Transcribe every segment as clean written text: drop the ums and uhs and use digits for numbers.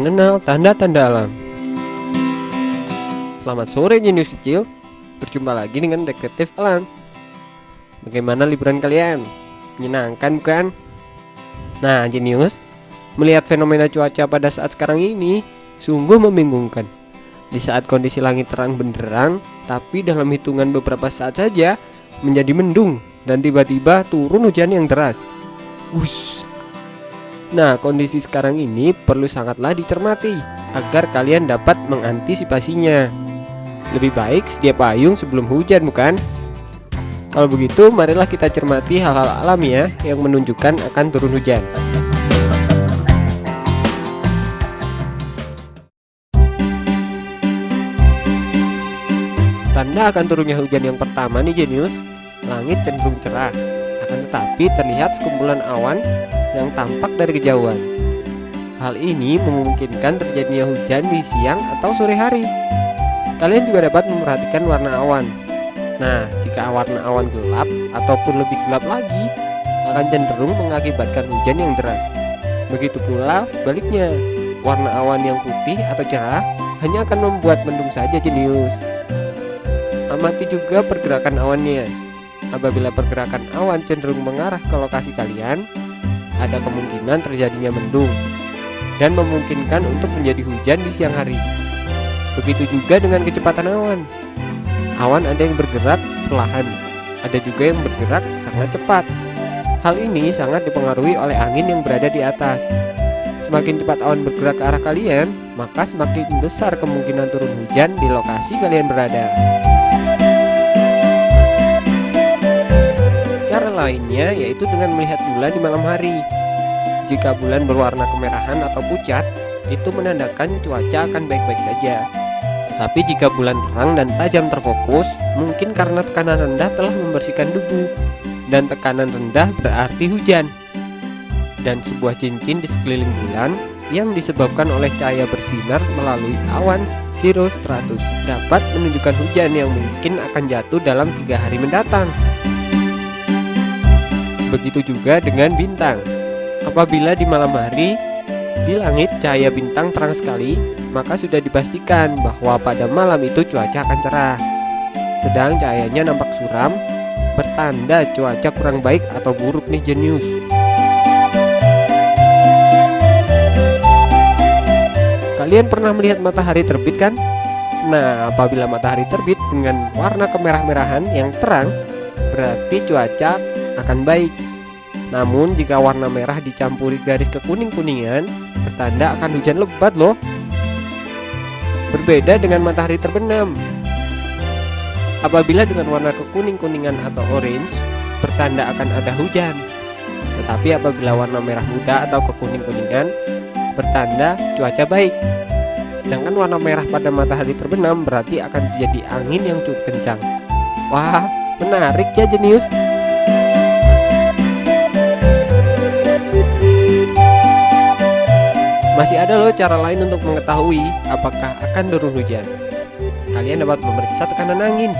mengenal tanda-tanda alam. Selamat sore jenius kecil, berjumpa lagi dengan Detektif Alam. Bagaimana liburan kalian? Menyenangkan bukan? Nah jenius, melihat fenomena cuaca pada saat sekarang ini sungguh membingungkan. Di saat kondisi langit terang benderang, tapi dalam hitungan beberapa saat saja menjadi mendung dan tiba-tiba turun hujan yang deras. Wush. Nah, kondisi sekarang ini perlu sangatlah dicermati agar kalian dapat mengantisipasinya. Lebih baik sedia payung sebelum hujan, bukan? Kalau begitu, marilah kita cermati hal-hal alamiah yang menunjukkan akan turun hujan. Tanda akan turunnya hujan yang pertama nih jenius, langit cenderung cerah, akan tetapi terlihat sekumpulan awan yang tampak dari kejauhan. Hal ini memungkinkan terjadinya hujan di siang atau sore hari. Kalian juga dapat memperhatikan warna awan. Nah, jika warna awan gelap ataupun lebih gelap lagi, akan cenderung mengakibatkan hujan yang deras. Begitu pula sebaliknya, warna awan yang putih atau cerah hanya akan membuat mendung saja jenius. Amati juga pergerakan awannya. Apabila pergerakan awan cenderung mengarah ke lokasi kalian, ada kemungkinan terjadinya mendung dan memungkinkan untuk menjadi hujan di siang hari. Begitu juga dengan kecepatan awan. Awan ada yang bergerak perlahan, ada juga yang bergerak sangat cepat. Hal ini sangat dipengaruhi oleh angin yang berada di atas. Semakin cepat awan bergerak ke arah kalian, maka semakin besar kemungkinan turun hujan di lokasi kalian berada. Cara lainnya yaitu dengan melihat bulan di malam hari. Jika bulan berwarna kemerahan atau pucat, itu menandakan cuaca akan baik-baik saja. Tetapi jika bulan terang dan tajam terfokus, mungkin karena tekanan rendah telah membersihkan debu, dan tekanan rendah berarti hujan. Dan sebuah cincin di sekeliling bulan yang disebabkan oleh cahaya bersinar melalui awan cirrostratus dapat menunjukkan hujan yang mungkin akan jatuh dalam 3 hari mendatang. Begitu juga dengan bintang. Apabila di malam hari di langit cahaya bintang terang sekali, maka sudah dipastikan bahwa pada malam itu cuaca akan cerah. Sedang cahayanya nampak suram, bertanda cuaca kurang baik atau buruk nih jenius. Kalian pernah melihat matahari terbit kan? Nah, apabila matahari terbit dengan warna kemerah-merahan yang terang, berarti cuaca akan baik. Namun jika warna merah dicampuri garis kekuning-kuningan, bertanda akan hujan lebat loh. Berbeda dengan matahari terbenam. Apabila dengan warna kekuning-kuningan atau orange, bertanda akan ada hujan. Tetapi apabila warna merah muda atau kekuning-kuningan, bertanda cuaca baik. Sedangkan warna merah pada matahari terbenam berarti akan terjadi angin yang cukup kencang. Wah, menarik ya jenius. Masih ada loh cara lain untuk mengetahui apakah akan turun hujan. Kalian dapat memeriksa tekanan angin.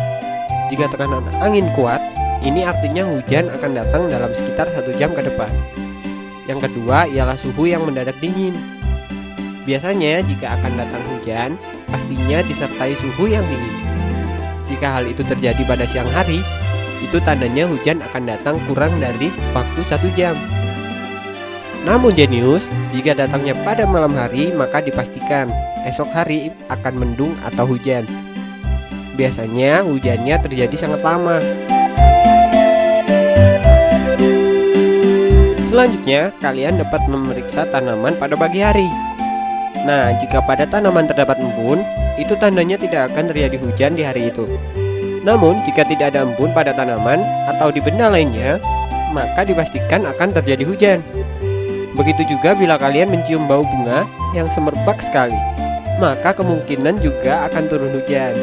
Jika tekanan angin kuat, ini artinya hujan akan datang dalam sekitar 1 jam ke depan. Yang kedua ialah suhu yang mendadak dingin. Biasanya jika akan datang hujan, pastinya disertai suhu yang dingin. Jika hal itu terjadi pada siang hari, itu tandanya hujan akan datang kurang dari waktu 1 jam. Namun jenius, jika datangnya pada malam hari, maka dipastikan esok hari akan mendung atau hujan. Biasanya hujannya terjadi sangat lama. Selanjutnya, kalian dapat memeriksa tanaman pada pagi hari. Nah, jika pada tanaman terdapat embun, itu tandanya tidak akan terjadi hujan di hari itu. Namun, jika tidak ada embun pada tanaman atau di benda lainnya, maka dipastikan akan terjadi hujan. Begitu juga bila kalian mencium bau bunga yang semerbak sekali, maka kemungkinan juga akan turun hujan.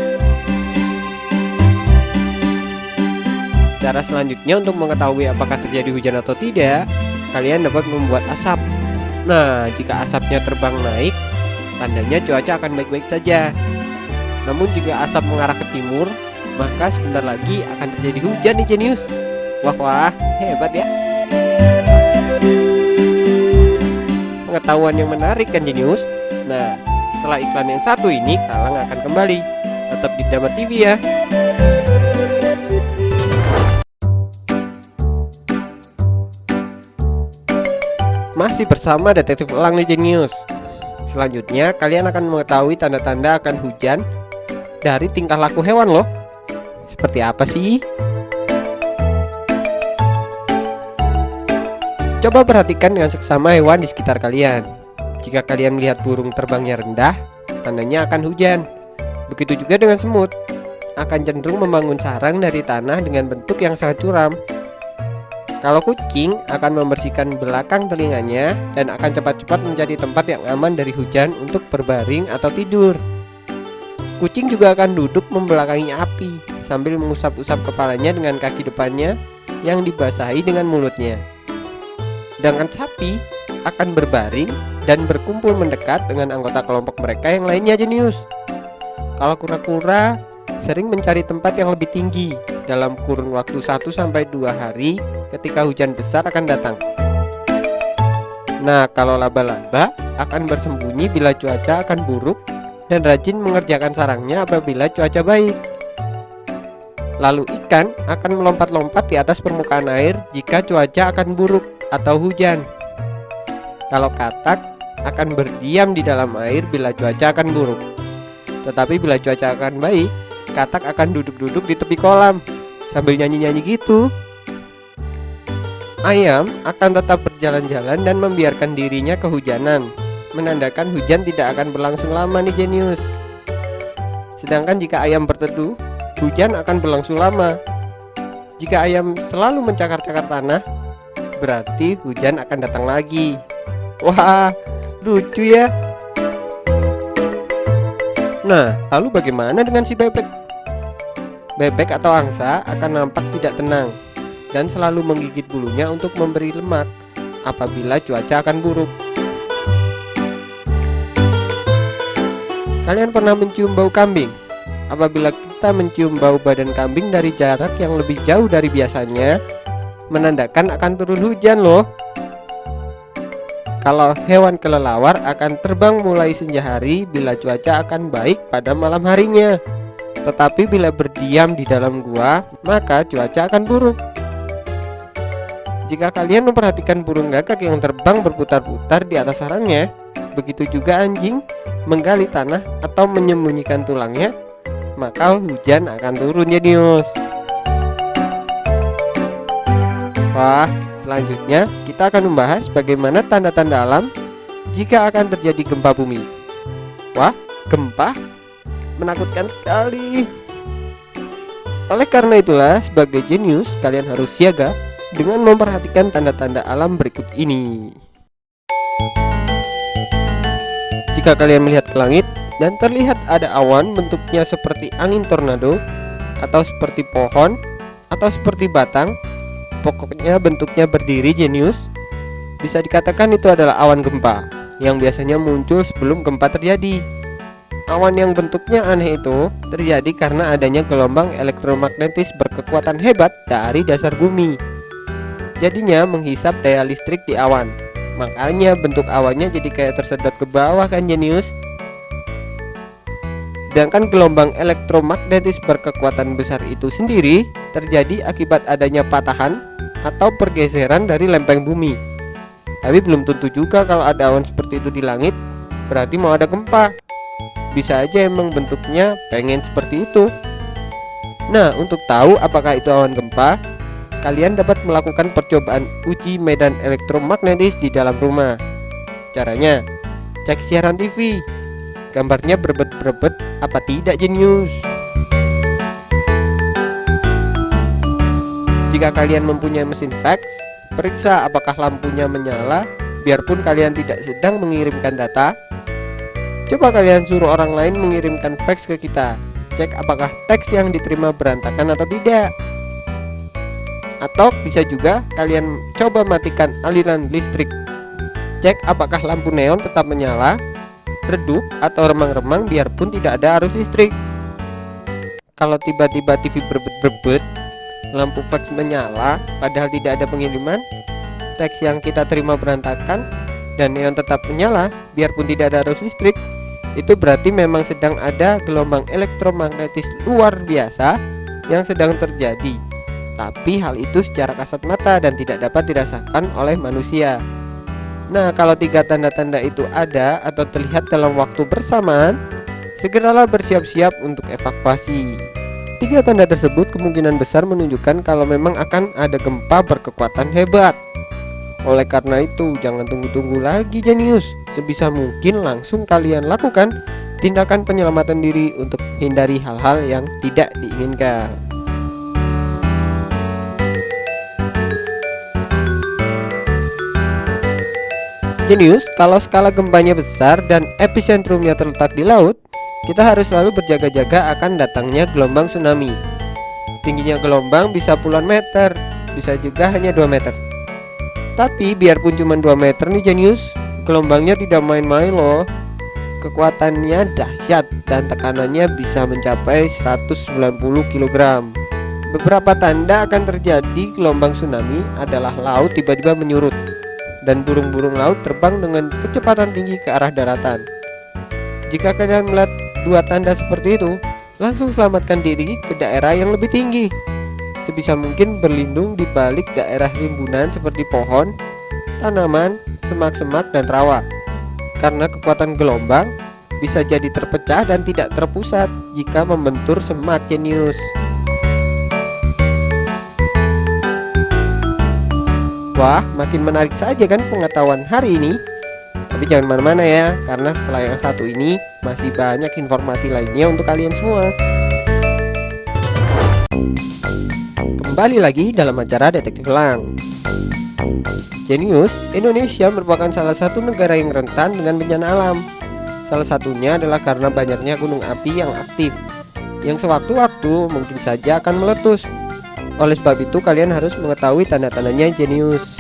Cara selanjutnya untuk mengetahui apakah terjadi hujan atau tidak, kalian dapat membuat asap. Nah, jika asapnya terbang naik, tandanya cuaca akan baik-baik saja. Namun jika asap mengarah ke timur, maka sebentar lagi akan terjadi hujan nih jenius. Wah, hebat ya. Pengetahuan yang menarik kan jenius. Nah, setelah iklan yang satu ini, Kalang akan kembali. Tetap di Dama TV ya. Masih bersama Detektif Elang di Jenius. Selanjutnya, kalian akan mengetahui tanda-tanda akan hujan dari tingkah laku hewan loh. Seperti apa sih? Coba perhatikan dengan seksama hewan di sekitar kalian. Jika kalian melihat burung terbangnya rendah, tandanya akan hujan. Begitu juga dengan semut, akan cenderung membangun sarang dari tanah dengan bentuk yang sangat curam. Kalau kucing akan membersihkan belakang telinganya dan akan cepat-cepat mencari tempat yang aman dari hujan untuk berbaring atau tidur. Kucing juga akan duduk membelakangi api sambil mengusap-usap kepalanya dengan kaki depannya yang dibasahi dengan mulutnya. Sedangkan sapi akan berbaring dan berkumpul mendekat dengan anggota kelompok mereka yang lainnya jenius. Kalau kura-kura sering mencari tempat yang lebih tinggi dalam kurun waktu 1-2 hari ketika hujan besar akan datang. Nah, kalau laba-laba akan bersembunyi bila cuaca akan buruk dan rajin mengerjakan sarangnya apabila cuaca baik. Lalu ikan akan melompat-lompat di atas permukaan air jika cuaca akan buruk atau hujan. Kalau katak akan berdiam di dalam air bila cuaca akan buruk. Tetapi bila cuaca akan baik, katak akan duduk-duduk di tepi kolam sambil nyanyi-nyanyi gitu. Ayam akan tetap berjalan-jalan dan membiarkan dirinya kehujanan, menandakan hujan tidak akan berlangsung lama nih jenius. Sedangkan jika ayam berteduh, hujan akan berlangsung lama. Jika ayam selalu mencakar-cakar tanah, berarti hujan akan datang lagi. Wah, lucu ya. Nah, lalu bagaimana dengan si bebek? Bebek atau angsa akan nampak tidak tenang dan selalu menggigit bulunya untuk memberi lemak apabila cuaca akan buruk. Kalian pernah mencium bau kambing? Apabila kita mencium bau badan kambing dari jarak yang lebih jauh dari biasanya, menandakan akan turun hujan loh. Kalau hewan kelelawar akan terbang mulai senja hari bila cuaca akan baik pada malam harinya. Tetapi bila berdiam di dalam gua, maka cuaca akan buruk. Jika kalian memperhatikan burung gagak yang terbang berputar-putar di atas sarangnya, begitu juga anjing menggali tanah atau menyembunyikan tulangnya, maka hujan akan turun jenius. Wah, selanjutnya kita akan membahas bagaimana tanda-tanda alam jika akan terjadi gempa bumi. Wah, gempa? Menakutkan sekali. Oleh karena itulah, sebagai jenius, kalian harus siaga dengan memperhatikan tanda-tanda alam berikut ini. Jika kalian melihat ke langit dan terlihat ada awan bentuknya seperti angin tornado, atau seperti pohon, atau seperti batang, pokoknya bentuknya berdiri jenius, bisa dikatakan itu adalah awan gempa yang biasanya muncul sebelum gempa terjadi. Awan yang bentuknya aneh itu terjadi karena adanya gelombang elektromagnetis berkekuatan hebat dari dasar bumi. Jadinya menghisap daya listrik di awan. Makanya bentuk awannya jadi kayak tersedot ke bawah kan jenius. Sedangkan gelombang elektromagnetis berkekuatan besar itu sendiri terjadi akibat adanya patahan atau pergeseran dari lempeng bumi. Tapi belum tentu juga kalau ada awan seperti itu di langit berarti mau ada gempa. Bisa aja emang bentuknya pengen seperti itu. Nah, untuk tahu apakah itu awan gempa, kalian dapat melakukan percobaan uji medan elektromagnetis di dalam rumah. Caranya, cek siaran TV. Gambarnya berebet-berebet apa tidak jenius? Jika kalian mempunyai mesin fax, periksa apakah lampunya menyala biarpun kalian tidak sedang mengirimkan data. Coba kalian suruh orang lain mengirimkan fax ke kita. Cek apakah teks yang diterima berantakan atau tidak. Atau bisa juga kalian coba matikan aliran listrik. Cek apakah lampu neon tetap menyala, redup atau remang-remang biarpun tidak ada arus listrik. Kalau tiba-tiba TV berbet-berbet, lampu fax menyala padahal tidak ada pengiriman, teks yang kita terima berantakan, dan neon tetap menyala biarpun tidak ada arus listrik, itu berarti memang sedang ada gelombang elektromagnetis luar biasa yang sedang terjadi. Tapi hal itu secara kasat mata dan tidak dapat dirasakan oleh manusia. Nah, kalau tiga tanda-tanda itu ada atau terlihat dalam waktu bersamaan, segeralah bersiap-siap untuk evakuasi. Tiga tanda tersebut kemungkinan besar menunjukkan kalau memang akan ada gempa berkekuatan hebat. Oleh karena itu, jangan tunggu-tunggu lagi jenius. Sebisa mungkin langsung kalian lakukan tindakan penyelamatan diri untuk hindari hal-hal yang tidak diinginkan. Jenius, kalau skala gempanya besar dan epicentrumnya terletak di laut, kita harus selalu berjaga-jaga akan datangnya gelombang tsunami. Tingginya gelombang bisa puluhan meter, bisa juga hanya 2 meter. Tapi biarpun cuma 2 meter nih jenius, gelombangnya tidak main-main loh. Kekuatannya dahsyat dan tekanannya bisa mencapai 190 kg. Beberapa tanda akan terjadi gelombang tsunami adalah laut tiba-tiba menyurut dan burung-burung laut terbang dengan kecepatan tinggi ke arah daratan. Jika kalian melihat dua tanda seperti itu, langsung selamatkan diri ke daerah yang lebih tinggi. Sebisa mungkin berlindung di balik daerah rimbunan seperti pohon, tanaman, semak-semak, dan rawa. Karena kekuatan gelombang bisa jadi terpecah dan tidak terpusat jika membentur semak jenius. Wah, makin menarik saja kan pengetahuan hari ini? Tapi jangan mana-mana ya, karena setelah yang satu ini masih banyak informasi lainnya untuk kalian semua. Kembali lagi dalam acara Detektif Elang. Jenius, Indonesia merupakan salah satu negara yang rentan dengan bencana alam. Salah satunya adalah karena banyaknya gunung api yang aktif, yang sewaktu-waktu mungkin saja akan meletus. Oleh sebab itu kalian harus mengetahui tanda-tandanya jenius.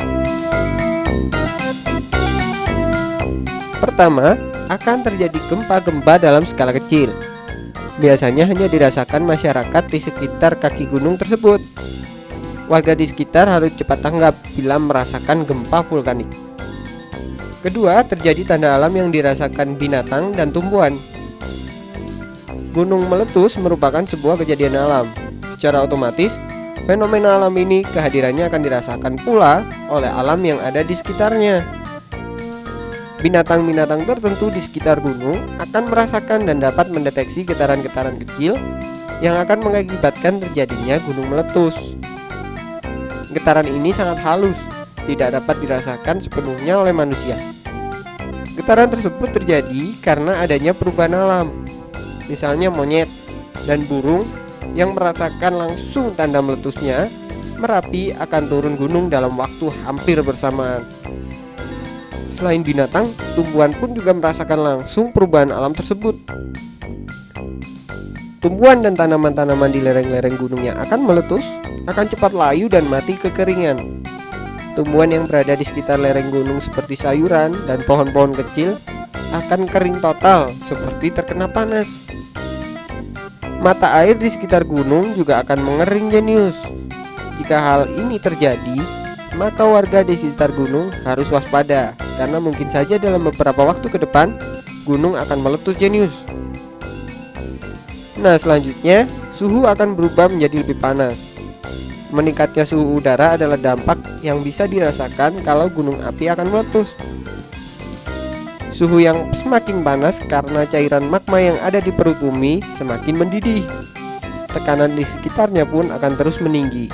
Pertama, akan terjadi gempa-gempa dalam skala kecil. Biasanya hanya dirasakan masyarakat di sekitar kaki gunung tersebut. Warga di sekitar harus cepat tanggap bila merasakan gempa vulkanik. Kedua, terjadi tanda alam yang dirasakan binatang dan tumbuhan. Gunung meletus merupakan sebuah kejadian alam. Secara otomatis, fenomena alam ini kehadirannya akan dirasakan pula oleh alam yang ada di sekitarnya. Binatang-binatang tertentu di sekitar gunung akan merasakan dan dapat mendeteksi getaran-getaran kecil yang akan mengakibatkan terjadinya gunung meletus. Getaran ini sangat halus, tidak dapat dirasakan sepenuhnya oleh manusia. Getaran tersebut terjadi karena adanya perubahan alam. Misalnya monyet dan burung yang merasakan langsung tanda meletusnya, Merapi akan turun gunung dalam waktu hampir bersamaan. Selain binatang, tumbuhan pun juga merasakan langsung perubahan alam tersebut. Tumbuhan dan tanaman-tanaman di lereng-lereng gunung yang akan meletus akan cepat layu dan mati kekeringan. Tumbuhan yang berada di sekitar lereng gunung seperti sayuran dan pohon-pohon kecil akan kering total seperti terkena panas. Mata air di sekitar gunung juga akan mengering jenius. Jika hal ini terjadi, maka warga di sekitar gunung harus waspada karena mungkin saja dalam beberapa waktu ke depan gunung akan meletus jenius. Nah, selanjutnya suhu akan berubah menjadi lebih panas. Meningkatnya suhu udara adalah dampak yang bisa dirasakan kalau gunung api akan meletus. Suhu yang semakin panas karena cairan magma yang ada di perut bumi semakin mendidih. Tekanan di sekitarnya pun akan terus meninggi.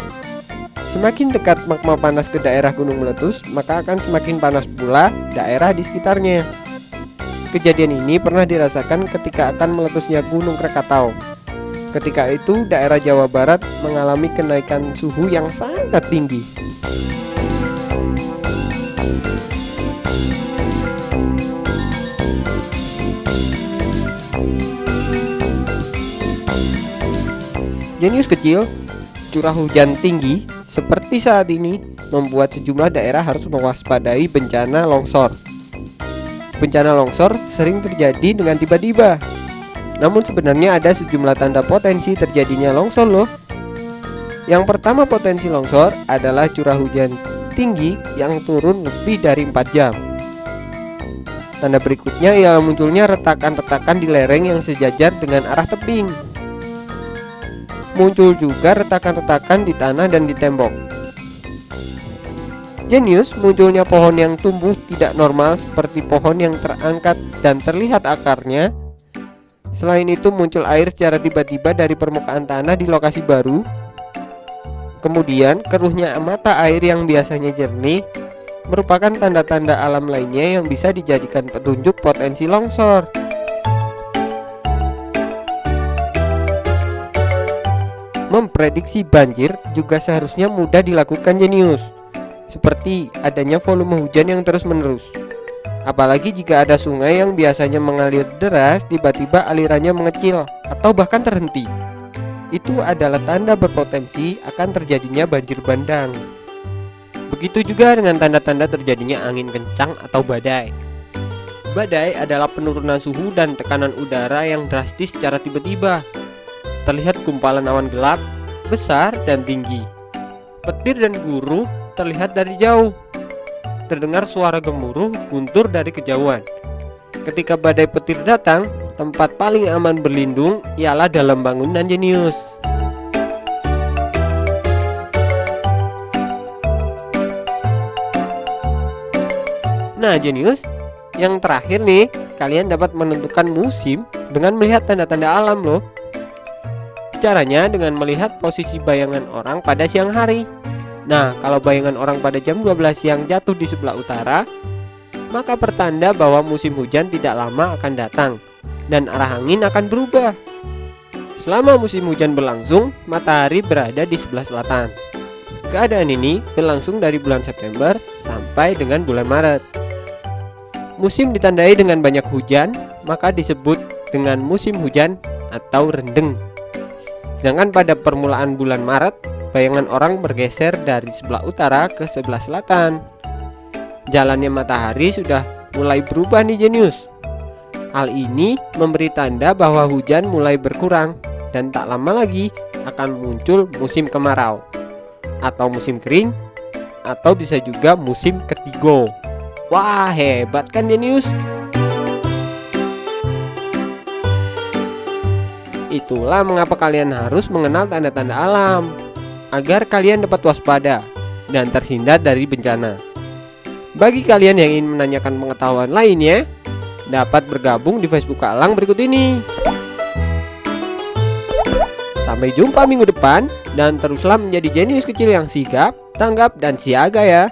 Semakin dekat magma panas ke daerah gunung meletus, maka akan semakin panas pula daerah di sekitarnya. Kejadian ini pernah dirasakan ketika akan meletusnya Gunung Krakatau. Ketika itu daerah Jawa Barat mengalami kenaikan suhu yang sangat tinggi. Jenius kecil, curah hujan tinggi seperti saat ini membuat sejumlah daerah harus mewaspadai bencana longsor. Bencana longsor sering terjadi dengan tiba-tiba. Namun sebenarnya ada sejumlah tanda potensi terjadinya longsor loh. Yang pertama potensi longsor adalah curah hujan tinggi yang turun lebih dari 4 jam. Tanda berikutnya ialah munculnya retakan-retakan di lereng yang sejajar dengan arah tebing. Muncul juga retakan-retakan di tanah dan di tembok. Jenius, munculnya pohon yang tumbuh tidak normal seperti pohon yang terangkat dan terlihat akarnya. Selain itu muncul air secara tiba-tiba dari permukaan tanah di lokasi baru. Kemudian keruhnya mata air yang biasanya jernih merupakan tanda-tanda alam lainnya yang bisa dijadikan petunjuk potensi longsor. Memprediksi banjir juga seharusnya mudah dilakukan jenius, seperti adanya volume hujan yang terus-menerus. Apalagi jika ada sungai yang biasanya mengalir deras, tiba-tiba alirannya mengecil atau bahkan terhenti. Itu adalah tanda berpotensi akan terjadinya banjir bandang. Begitu juga dengan tanda-tanda terjadinya angin kencang atau badai. Badai adalah penurunan suhu dan tekanan udara yang drastis secara tiba-tiba. Terlihat gumpalan awan gelap, besar dan tinggi. Petir dan guruh terlihat dari jauh. Terdengar suara gemuruh guntur dari kejauhan. Ketika badai petir datang, tempat paling aman berlindung ialah dalam bangunan jenius. Nah jenius, yang terakhir nih, kalian dapat menentukan musim dengan melihat tanda-tanda alam loh. Caranya dengan melihat posisi bayangan orang pada siang hari. Nah, kalau bayangan orang pada jam 12 siang jatuh di sebelah utara, maka pertanda bahwa musim hujan tidak lama akan datang dan arah angin akan berubah. Selama musim hujan berlangsung, matahari berada di sebelah selatan. Keadaan ini berlangsung dari bulan September sampai dengan bulan Maret. Musim ditandai dengan banyak hujan, maka disebut dengan musim hujan atau rendeng. Sedangkan pada permulaan bulan Maret, bayangan orang bergeser dari sebelah utara ke sebelah selatan. Jalannya matahari sudah mulai berubah nih jenius. Hal ini memberi tanda bahwa hujan mulai berkurang dan tak lama lagi akan muncul musim kemarau atau musim kering, atau bisa juga musim ketiga. Wah, hebat kan jenius? Itulah mengapa kalian harus mengenal tanda-tanda alam, agar kalian dapat waspada dan terhindar dari bencana. Bagi kalian yang ingin menanyakan pengetahuan lainnya, dapat bergabung di Facebook Kak Elang berikut ini. Sampai jumpa minggu depan, dan teruslah menjadi jenius kecil yang sigap, tanggap, dan siaga ya.